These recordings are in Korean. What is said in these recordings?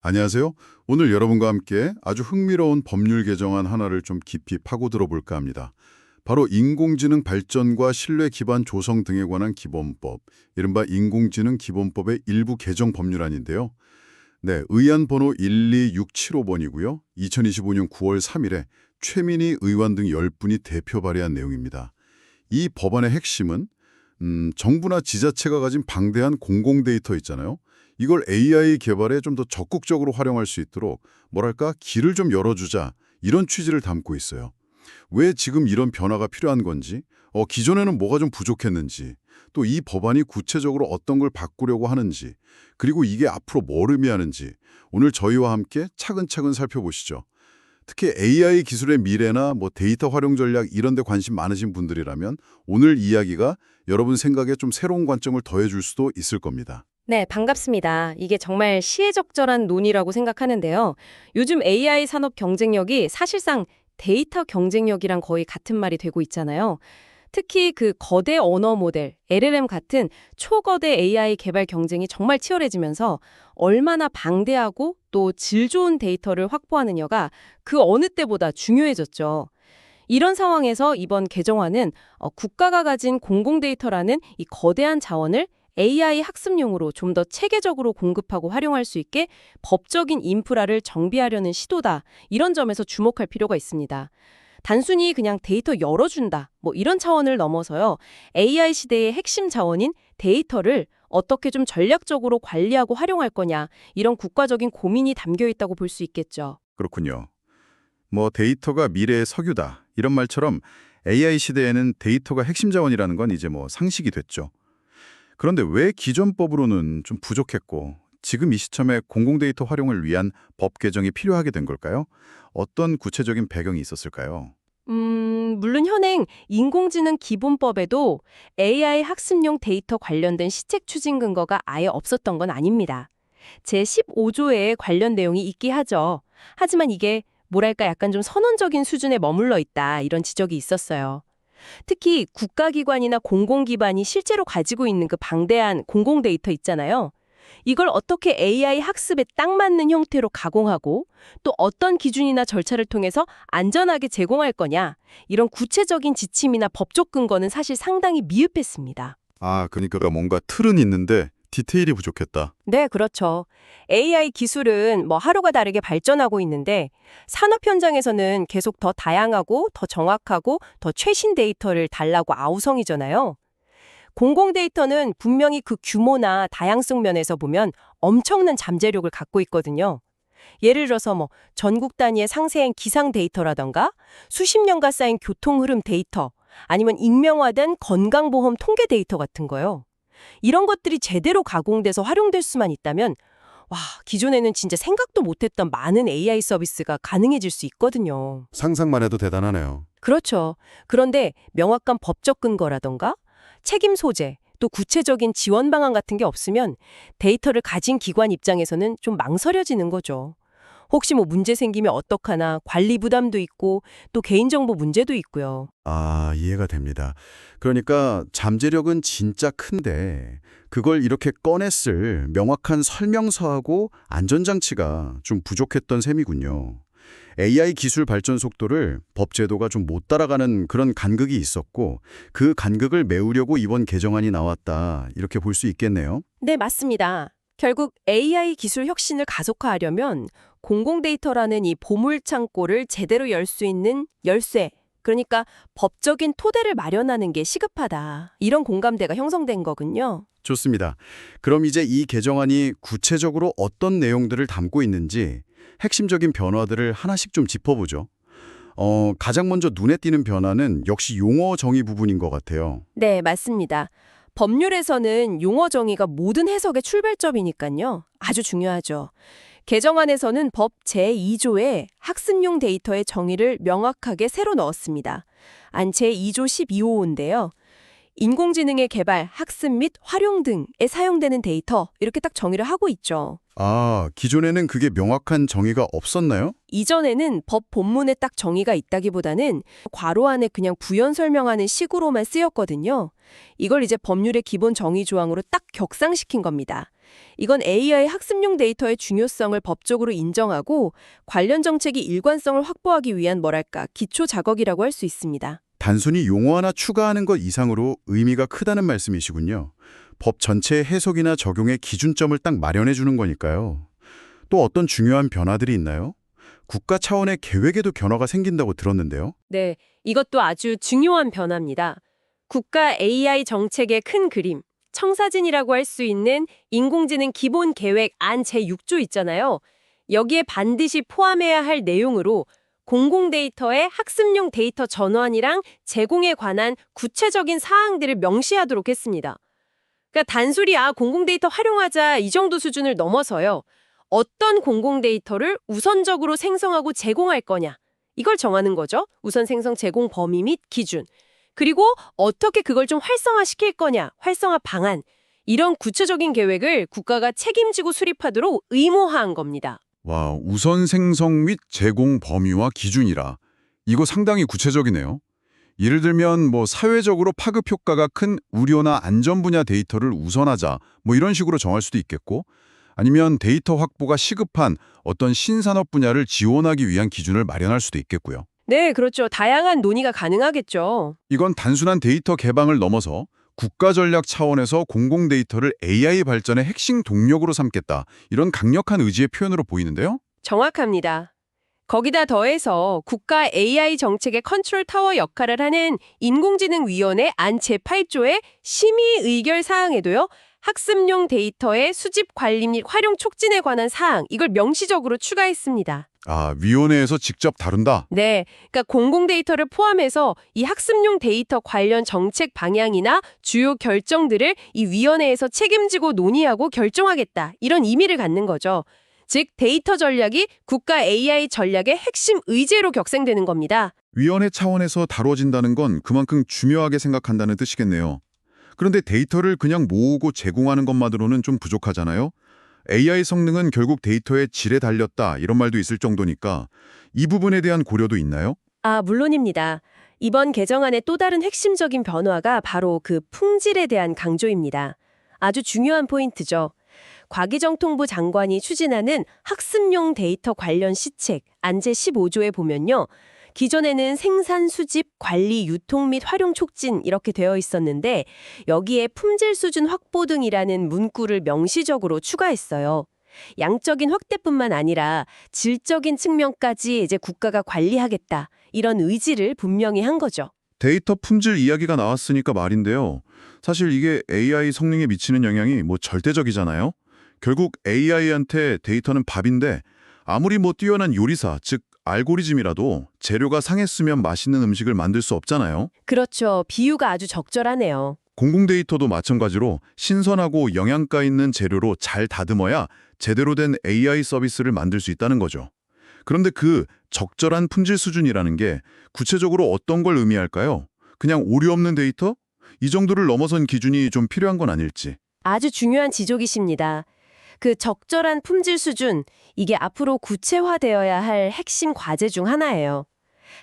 안녕하세요. 오늘 여러분과 함께 아주 흥미로운 법률 개정안 하나를 좀 깊이 파고들어 볼까 합니다. 바로 인공지능 발전과 신뢰 기반 조성 등에 관한 기본법, 이른바 인공지능 기본법의 일부 개정 법률안인데요. 네, 의안 번호 12675번이고요. 2025년 9월 3일에 최민희 의원 등 10분이 대표 발의한 내용입니다. 이 법안의 핵심은 정부나 지자체가 가진 방대한 공공 데이터 있잖아요. 이걸 AI 개발에 좀 더 적극적으로 활용할 수 있도록 뭐랄까 길을 좀 열어주자 이런 취지를 담고 있어요. 왜 지금 이런 변화가 필요한 건지, 기존에는 뭐가 좀 부족했는지, 또 이 법안이 구체적으로 어떤 걸 바꾸려고 하는지, 그리고 이게 앞으로 뭘 의미하는지 오늘 저희와 함께 차근차근 살펴보시죠. 특히 AI 기술의 미래나 데이터 활용 전략 이런 데 관심 많으신 분들이라면 오늘 이야기가 여러분 생각에 좀 새로운 관점을 더해줄 수도 있을 겁니다. 네, 반갑습니다. 이게 정말 시의적절한 논의라고 생각하는데요. 요즘 AI 산업 경쟁력이 사실상 데이터 경쟁력이랑 거의 같은 말이 되고 있잖아요. 특히 그 거대 언어 모델, LLM 같은 초거대 AI 개발 경쟁이 정말 치열해지면서 얼마나 방대하고 또 질 좋은 데이터를 확보하느냐가 그 어느 때보다 중요해졌죠. 이런 상황에서 이번 개정안은 국가가 가진 공공 데이터라는 이 거대한 자원을 AI 학습용으로 좀 더 체계적으로 공급하고 활용할 수 있게 법적인 인프라를 정비하려는 시도다. 이런 점에서 주목할 필요가 있습니다. 단순히 그냥 데이터 열어준다. 이런 차원을 넘어서요. AI 시대의 핵심 자원인 데이터를 어떻게 좀 전략적으로 관리하고 활용할 거냐. 이런 국가적인 고민이 담겨 있다고 볼 수 있겠죠. 그렇군요. 데이터가 미래의 석유다 이런 말처럼 AI 시대에는 데이터가 핵심 자원이라는 건 이제 상식이 됐죠. 그런데 왜 기존 법으로는 좀 부족했고 지금 이 시점에 공공데이터 활용을 위한 법 개정이 필요하게 된 걸까요? 어떤 구체적인 배경이 있었을까요? 물론 현행 인공지능 기본법에도 AI 학습용 데이터 관련된 시책 추진 근거가 아예 없었던 건 아닙니다. 제15조에 관련 내용이 있긴 하죠. 하지만 이게 뭐랄까 약간 좀 선언적인 수준에 머물러 있다 이런 지적이 있었어요. 특히 국가기관이나 공공기관이 실제로 가지고 있는 그 방대한 공공 데이터 있잖아요. 이걸 어떻게 AI 학습에 딱 맞는 형태로 가공하고 또 어떤 기준이나 절차를 통해서 안전하게 제공할 거냐 이런 구체적인 지침이나 법적 근거는 사실 상당히 미흡했습니다. 그러니까 뭔가 틀은 있는데 디테일이 부족했다. 네, 그렇죠. AI 기술은 하루가 다르게 발전하고 있는데 산업 현장에서는 계속 더 다양하고 더 정확하고 더 최신 데이터를 달라고 아우성이잖아요. 공공 데이터는 분명히 그 규모나 다양성 면에서 보면 엄청난 잠재력을 갖고 있거든요. 예를 들어서 전국 단위의 상세한 기상 데이터라던가 수십 년간 쌓인 교통 흐름 데이터 아니면 익명화된 건강보험 통계 데이터 같은 거요. 이런 것들이 제대로 가공돼서 활용될 수만 있다면 와, 기존에는 진짜 생각도 못했던 많은 AI 서비스가 가능해질 수 있거든요. 상상만 해도 대단하네요. 그렇죠. 그런데 명확한 법적 근거라던가 책임 소재, 또 구체적인 지원 방안 같은 게 없으면 데이터를 가진 기관 입장에서는 좀 망설여지는 거죠. 혹시 문제 생기면 어떡하나 관리 부담도 있고 또 개인정보 문제도 있고요. 이해가 됩니다. 그러니까 잠재력은 진짜 큰데 그걸 이렇게 꺼냈을 명확한 설명서하고 안전장치가 좀 부족했던 셈이군요. AI 기술 발전 속도를 법 제도가 좀 못 따라가는 그런 간극이 있었고 그 간극을 메우려고 이번 개정안이 나왔다 이렇게 볼 수 있겠네요. 네, 맞습니다. 결국 AI 기술 혁신을 가속화하려면 공공 데이터라는 이 보물 창고를 제대로 열 수 있는 열쇠, 그러니까 법적인 토대를 마련하는 게 시급하다. 이런 공감대가 형성된 거군요. 좋습니다. 그럼 이제 이 개정안이 구체적으로 어떤 내용들을 담고 있는지 핵심적인 변화들을 하나씩 좀 짚어보죠. 가장 먼저 눈에 띄는 변화는 역시 용어 정의 부분인 것 같아요. 네, 맞습니다. 법률에서는 용어 정의가 모든 해석의 출발점이니까요. 아주 중요하죠. 개정안에서는 법 제2조에 학습용 데이터의 정의를 명확하게 새로 넣었습니다. 안 제2조 12호인데요. 인공지능의 개발, 학습 및 활용 등에 사용되는 데이터 이렇게 딱 정의를 하고 있죠. 아, 기존에는 그게 명확한 정의가 없었나요? 이전에는 법 본문에 딱 정의가 있다기보다는 괄호 안에 그냥 부연 설명하는 식으로만 쓰였거든요. 이걸 이제 법률의 기본 정의 조항으로 딱 격상시킨 겁니다. 이건 AI 학습용 데이터의 중요성을 법적으로 인정하고 관련 정책의 일관성을 확보하기 위한 기초 작업이라고 할 수 있습니다. 단순히 용어 하나 추가하는 것 이상으로 의미가 크다는 말씀이시군요. 법 전체의 해석이나 적용의 기준점을 딱 마련해 주는 거니까요. 또 어떤 중요한 변화들이 있나요? 국가 차원의 계획에도 변화가 생긴다고 들었는데요. 네, 이것도 아주 중요한 변화입니다. 국가 AI 정책의 큰 그림, 청사진이라고 할 수 있는 인공지능 기본 계획 안 제6조 있잖아요. 여기에 반드시 포함해야 할 내용으로 공공데이터의 학습용 데이터 전환이랑 제공에 관한 구체적인 사항들을 명시하도록 했습니다. 그러니까 단순히 공공데이터 활용하자 이 정도 수준을 넘어서요. 어떤 공공데이터를 우선적으로 생성하고 제공할 거냐. 이걸 정하는 거죠. 우선 생성 제공 범위 및 기준. 그리고 어떻게 그걸 좀 활성화시킬 거냐. 활성화 방안. 이런 구체적인 계획을 국가가 책임지고 수립하도록 의무화한 겁니다. 와, 우선 생성 및 제공 범위와 기준이라. 이거 상당히 구체적이네요. 예를 들면 사회적으로 파급 효과가 큰 우려나 안전 분야 데이터를 우선하자 이런 식으로 정할 수도 있겠고, 아니면 데이터 확보가 시급한 어떤 신산업 분야를 지원하기 위한 기준을 마련할 수도 있겠고요. 네, 그렇죠. 다양한 논의가 가능하겠죠. 이건 단순한 데이터 개방을 넘어서 국가 전략 차원에서 공공 데이터를 AI 발전의 핵심 동력으로 삼겠다. 이런 강력한 의지의 표현으로 보이는데요. 정확합니다. 거기다 더해서 국가 AI 정책의 컨트롤 타워 역할을 하는 인공지능위원회 안 제8조의 심의 의결 사항에도요. 학습용 데이터의 수집 관리 및 활용 촉진에 관한 사항, 이걸 명시적으로 추가했습니다. 아, 위원회에서 직접 다룬다? 네, 그러니까 공공 데이터를 포함해서 이 학습용 데이터 관련 정책 방향이나 주요 결정들을 이 위원회에서 책임지고 논의하고 결정하겠다. 이런 의미를 갖는 거죠. 즉, 데이터 전략이 국가 AI 전략의 핵심 의제로 격상되는 겁니다. 위원회 차원에서 다뤄진다는 건 그만큼 중요하게 생각한다는 뜻이겠네요. 그런데 데이터를 그냥 모으고 제공하는 것만으로는 좀 부족하잖아요. AI 성능은 결국 데이터의 질에 달렸다 이런 말도 있을 정도니까 이 부분에 대한 고려도 있나요? 물론입니다. 이번 개정안의 또 다른 핵심적인 변화가 바로 그 품질에 대한 강조입니다. 아주 중요한 포인트죠. 과기정통부 장관이 추진하는 학습용 데이터 관련 시책 안제 15조에 보면요. 기존에는 생산, 수집, 관리, 유통 및 활용 촉진 이렇게 되어 있었는데 여기에 품질 수준 확보 등이라는 문구를 명시적으로 추가했어요. 양적인 확대뿐만 아니라 질적인 측면까지 이제 국가가 관리하겠다. 이런 의지를 분명히 한 거죠. 데이터 품질 이야기가 나왔으니까 말인데요. 사실 이게 AI 성능에 미치는 영향이 절대적이잖아요. 결국 AI한테 데이터는 밥인데 아무리 뛰어난 요리사, 즉 알고리즘이라도 재료가 상했으면 맛있는 음식을 만들 수 없잖아요. 그렇죠. 비유가 아주 적절하네요. 공공 데이터도 마찬가지로 신선하고 영양가 있는 재료로 잘 다듬어야 제대로 된 AI 서비스를 만들 수 있다는 거죠. 그런데 그 적절한 품질 수준이라는 게 구체적으로 어떤 걸 의미할까요? 그냥 오류 없는 데이터? 이 정도를 넘어선 기준이 좀 필요한 건 아닐지. 아주 중요한 지적이십니다. 그 적절한 품질 수준, 이게 앞으로 구체화되어야 할 핵심 과제 중 하나예요.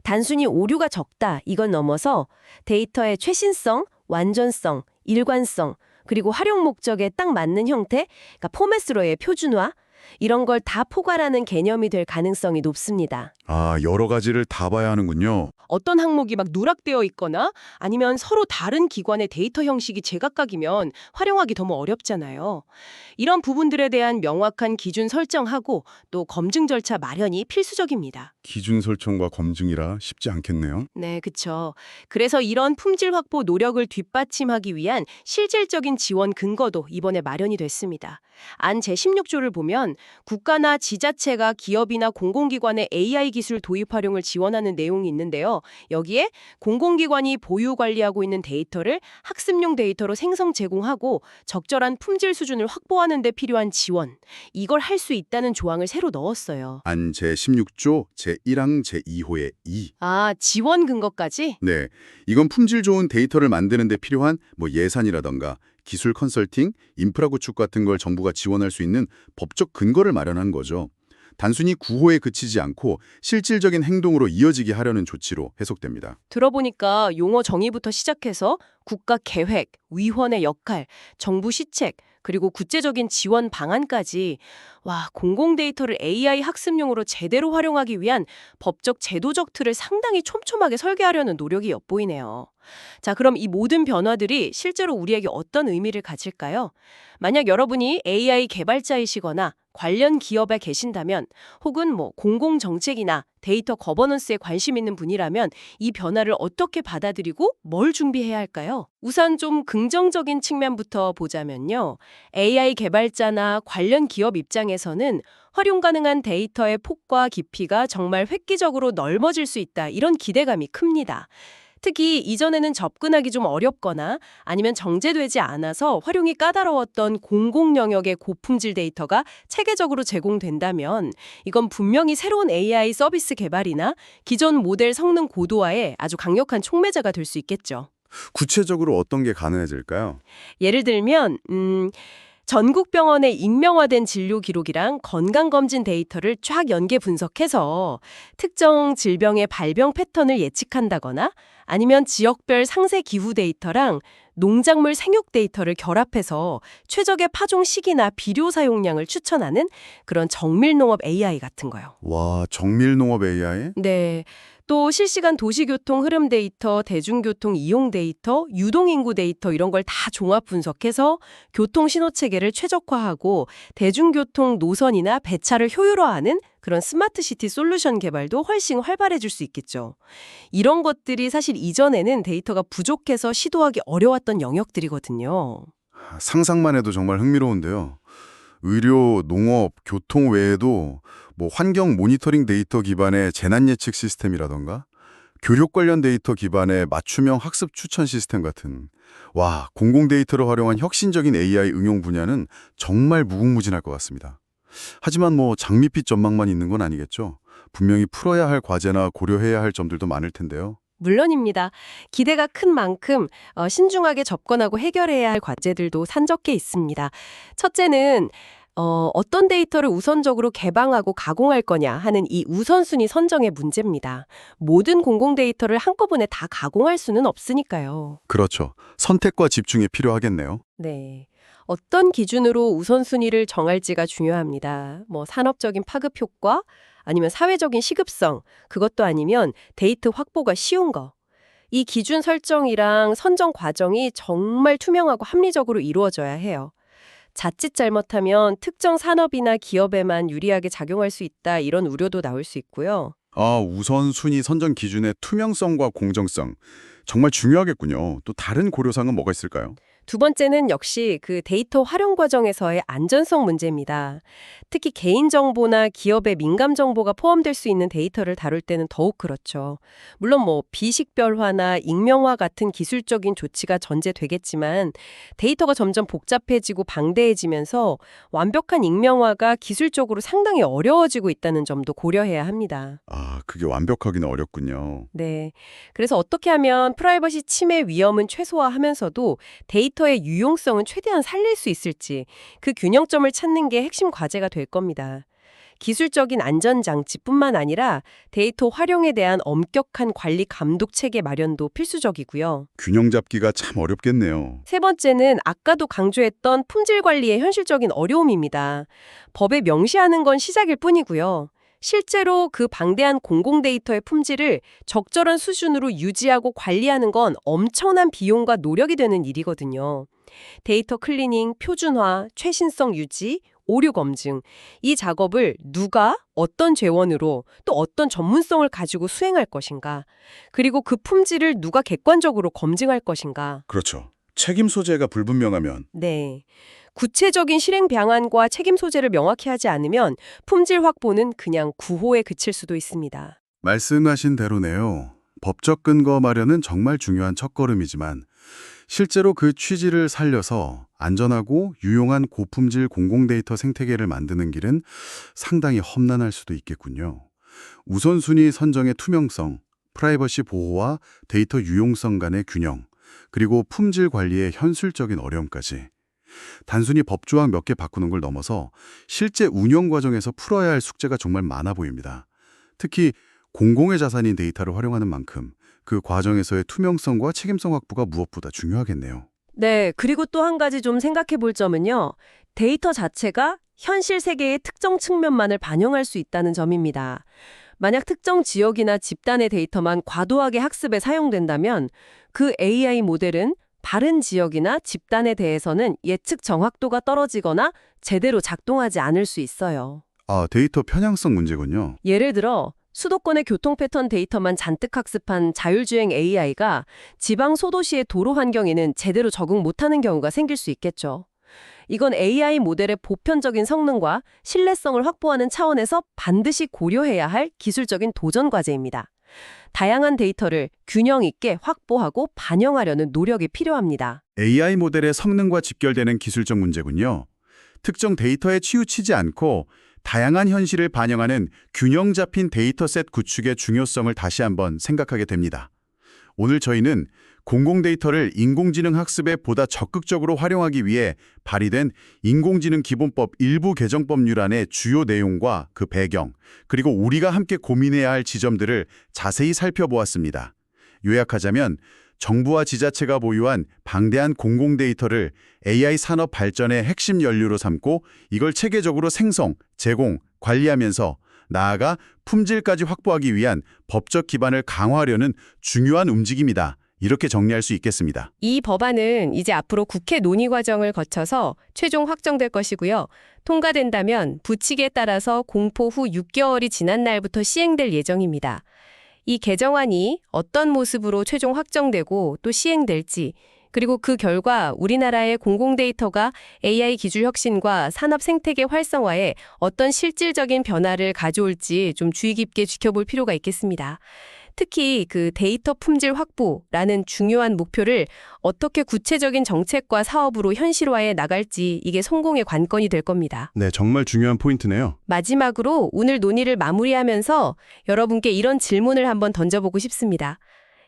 단순히 오류가 적다, 이건 넘어서 데이터의 최신성, 완전성, 일관성, 그리고 활용 목적에 딱 맞는 형태, 그러니까 포맷으로의 표준화, 이런 걸 다 포괄하는 개념이 될 가능성이 높습니다. 아, 여러 가지를 다 봐야 하는군요. 어떤 항목이 누락되어 있거나 아니면 서로 다른 기관의 데이터 형식이 제각각이면 활용하기 너무 어렵잖아요. 이런 부분들에 대한 명확한 기준 설정하고 또 검증 절차 마련이 필수적입니다. 기준 설정과 검증이라 쉽지 않겠네요. 네, 그렇죠. 그래서 이런 품질 확보 노력을 뒷받침하기 위한 실질적인 지원 근거도 이번에 마련이 됐습니다. 안 제16조를 보면 보면 국가나 지자체가 기업이나 공공기관의 AI 기술 도입 활용을 지원하는 내용이 있는데요. 여기에 공공기관이 보유 관리하고 있는 데이터를 학습용 데이터로 생성 제공하고 적절한 품질 수준을 확보하는 데 필요한 지원, 이걸 할 수 있다는 조항을 새로 넣었어요. 안 제16조 제1항 제2호의 2. 아, 지원 근거까지? 네, 이건 품질 좋은 데이터를 만드는 데 필요한 예산이라던가 기술 컨설팅, 인프라 구축 같은 걸 정부가 지원할 수 있는 법적 근거를 마련한 거죠. 단순히 구호에 그치지 않고 실질적인 행동으로 이어지게 하려는 조치로 해석됩니다. 들어보니까 용어 정의부터 시작해서 국가 계획, 위원의 역할, 정부 시책, 그리고 구체적인 지원 방안까지 공공 데이터를 AI 학습용으로 제대로 활용하기 위한 법적 제도적 틀을 상당히 촘촘하게 설계하려는 노력이 엿보이네요. 자, 그럼 이 모든 변화들이 실제로 우리에게 어떤 의미를 가질까요? 만약 여러분이 AI 개발자이시거나 관련 기업에 계신다면 혹은 공공정책이나 데이터 거버넌스에 관심 있는 분이라면 이 변화를 어떻게 받아들이고 뭘 준비해야 할까요? 우선 좀 긍정적인 측면부터 보자면요. AI 개발자나 관련 기업 입장에서는 활용 가능한 데이터의 폭과 깊이가 정말 획기적으로 넓어질 수 있다. 이런 기대감이 큽니다. 특히 이전에는 접근하기 좀 어렵거나 아니면 정제되지 않아서 활용이 까다로웠던 공공 영역의 고품질 데이터가 체계적으로 제공된다면 이건 분명히 새로운 AI 서비스 개발이나 기존 모델 성능 고도화에 아주 강력한 촉매자가 될 수 있겠죠. 구체적으로 어떤 게 가능해질까요? 예를 들면 전국 병원의 익명화된 진료 기록이랑 건강검진 데이터를 쫙 연계 분석해서 특정 질병의 발병 패턴을 예측한다거나 아니면 지역별 상세 기후 데이터랑 농작물 생육 데이터를 결합해서 최적의 파종 시기나 비료 사용량을 추천하는 그런 정밀농업 AI 같은 거요. 와, 정밀농업 AI? 네. 또 실시간 도시교통 흐름 데이터, 대중교통 이용 데이터, 유동인구 데이터 이런 걸 다 종합 분석해서 교통 신호 체계를 최적화하고 대중교통 노선이나 배차를 효율화하는 그런 스마트 시티 솔루션 개발도 훨씬 활발해질 수 있겠죠. 이런 것들이 사실 이전에는 데이터가 부족해서 시도하기 어려웠던 영역들이거든요. 상상만 해도 정말 흥미로운데요. 의료, 농업, 교통 외에도 환경 모니터링 데이터 기반의 재난 예측 시스템이라던가 교육 관련 데이터 기반의 맞춤형 학습 추천 시스템 같은 공공 데이터를 활용한 혁신적인 AI 응용 분야는 정말 무궁무진할 것 같습니다. 하지만 장밋빛 전망만 있는 건 아니겠죠. 분명히 풀어야 할 과제나 고려해야 할 점들도 많을 텐데요. 물론입니다. 기대가 큰 만큼 신중하게 접근하고 해결해야 할 과제들도 산적해 있습니다. 첫째는 어떤 데이터를 우선적으로 개방하고 가공할 거냐 하는 이 우선순위 선정의 문제입니다. 모든 공공 데이터를 한꺼번에 다 가공할 수는 없으니까요. 그렇죠. 선택과 집중이 필요하겠네요. 네. 어떤 기준으로 우선순위를 정할지가 중요합니다. 산업적인 파급 효과, 아니면 사회적인 시급성, 그것도 아니면 데이터 확보가 쉬운 거. 이 기준 설정이랑 선정 과정이 정말 투명하고 합리적으로 이루어져야 해요. 자칫 잘못하면 특정 산업이나 기업에만 유리하게 작용할 수 있다 이런 우려도 나올 수 있고요. 우선순위 선정 기준의 투명성과 공정성. 정말 중요하겠군요. 또 다른 고려사항은 뭐가 있을까요? 두 번째는 역시 그 데이터 활용 과정에서의 안전성 문제입니다. 특히 개인정보나 기업의 민감 정보가 포함될 수 있는 데이터를 다룰 때는 더욱 그렇죠. 물론 비식별화나 익명화 같은 기술적인 조치가 전제되겠지만 데이터가 점점 복잡해지고 방대해지면서 완벽한 익명화가 기술적으로 상당히 어려워지고 있다는 점도 고려해야 합니다. 그게 완벽하기는 어렵군요. 네. 그래서 어떻게 하면 프라이버시 침해 위험은 최소화하면서도 데이터의 유용성은 최대한 살릴 수 있을지 그 균형점을 찾는 게 핵심 과제가 될 겁니다. 기술적인 안전장치뿐만 아니라 데이터 활용에 대한 엄격한 관리 감독 체계 마련도 필수적이고요. 균형 잡기가 참 어렵겠네요. 세 번째는 아까도 강조했던 품질 관리의 현실적인 어려움입니다. 법에 명시하는 건 시작일 뿐이고요. 실제로 그 방대한 공공 데이터의 품질을 적절한 수준으로 유지하고 관리하는 건 엄청난 비용과 노력이 되는 일이거든요. 데이터 클리닝, 표준화, 최신성 유지, 오류 검증, 이 작업을 누가 어떤 재원으로 또 어떤 전문성을 가지고 수행할 것인가, 그리고 그 품질을 누가 객관적으로 검증할 것인가. 그렇죠. 책임 소재가 불분명하면 네. 구체적인 실행 방안과 책임 소재를 명확히 하지 않으면 품질 확보는 그냥 구호에 그칠 수도 있습니다. 말씀하신 대로네요. 법적 근거 마련은 정말 중요한 첫걸음이지만 실제로 그 취지를 살려서 안전하고 유용한 고품질 공공데이터 생태계를 만드는 길은 상당히 험난할 수도 있겠군요. 우선순위 선정의 투명성, 프라이버시 보호와 데이터 유용성 간의 균형, 그리고 품질 관리의 현실적인 어려움까지. 단순히 법조항 몇 개 바꾸는 걸 넘어서 실제 운영 과정에서 풀어야 할 숙제가 정말 많아 보입니다. 특히 공공의 자산인 데이터를 활용하는 만큼 그 과정에서의 투명성과 책임성 확보가 무엇보다 중요하겠네요. 네, 그리고 또 한 가지 좀 생각해 볼 점은요. 데이터 자체가 현실 세계의 특정 측면만을 반영할 수 있다는 점입니다. 만약 특정 지역이나 집단의 데이터만 과도하게 학습에 사용된다면 그 AI 모델은 다른 지역이나 집단에 대해서는 예측 정확도가 떨어지거나 제대로 작동하지 않을 수 있어요. 아, 데이터 편향성 문제군요. 예를 들어 수도권의 교통 패턴 데이터만 잔뜩 학습한 자율주행 AI가 지방 소도시의 도로 환경에는 제대로 적응 못하는 경우가 생길 수 있겠죠. 이건 AI 모델의 보편적인 성능과 신뢰성을 확보하는 차원에서 반드시 고려해야 할 기술적인 도전 과제입니다. 다양한 데이터를 균형 있게 확보하고 반영하려는 노력이 필요합니다. AI 모델의 성능과 직결되는 기술적 문제군요. 특정 데이터에 치우치지 않고 다양한 현실을 반영하는 균형 잡힌 데이터셋 구축의 중요성을 다시 한번 생각하게 됩니다. 오늘 저희는 공공 데이터를 인공지능 학습에 보다 적극적으로 활용하기 위해 발의된 인공지능 기본법 일부 개정 법률안의 주요 내용과 그 배경, 그리고 우리가 함께 고민해야 할 지점들을 자세히 살펴보았습니다. 요약하자면 정부와 지자체가 보유한 방대한 공공 데이터를 AI 산업 발전의 핵심 연료로 삼고 이걸 체계적으로 생성, 제공, 관리하면서 나아가 품질까지 확보하기 위한 법적 기반을 강화하려는 중요한 움직임이다. 이렇게 정리할 수 있겠습니다. 이 법안은 이제 앞으로 국회 논의 과정을 거쳐서 최종 확정될 것이고요. 통과된다면 부칙에 따라서 공포 후 6개월이 지난 날부터 시행될 예정입니다. 이 개정안이 어떤 모습으로 최종 확정되고 또 시행될지, 그리고 그 결과 우리나라의 공공데이터가 AI 기술 혁신과 산업 생태계 활성화에 어떤 실질적인 변화를 가져올지 좀 주의 깊게 지켜볼 필요가 있겠습니다. 특히 그 데이터 품질 확보라는 중요한 목표를 어떻게 구체적인 정책과 사업으로 현실화해 나갈지 이게 성공의 관건이 될 겁니다. 네, 정말 중요한 포인트네요. 마지막으로 오늘 논의를 마무리하면서 여러분께 이런 질문을 한번 던져보고 싶습니다.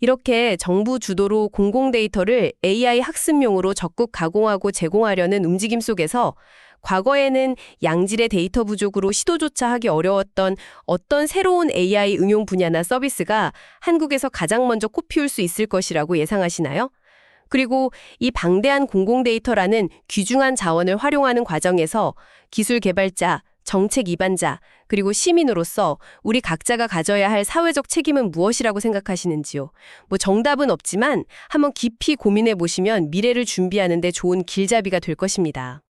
이렇게 정부 주도로 공공 데이터를 AI 학습용으로 적극 가공하고 제공하려는 움직임 속에서 과거에는 양질의 데이터 부족으로 시도조차 하기 어려웠던 어떤 새로운 AI 응용 분야나 서비스가 한국에서 가장 먼저 꽃피울 수 있을 것이라고 예상하시나요? 그리고 이 방대한 공공 데이터라는 귀중한 자원을 활용하는 과정에서 기술 개발자, 정책 입안자, 그리고 시민으로서 우리 각자가 가져야 할 사회적 책임은 무엇이라고 생각하시는지요? 정답은 없지만 한번 깊이 고민해 보시면 미래를 준비하는 데 좋은 길잡이가 될 것입니다.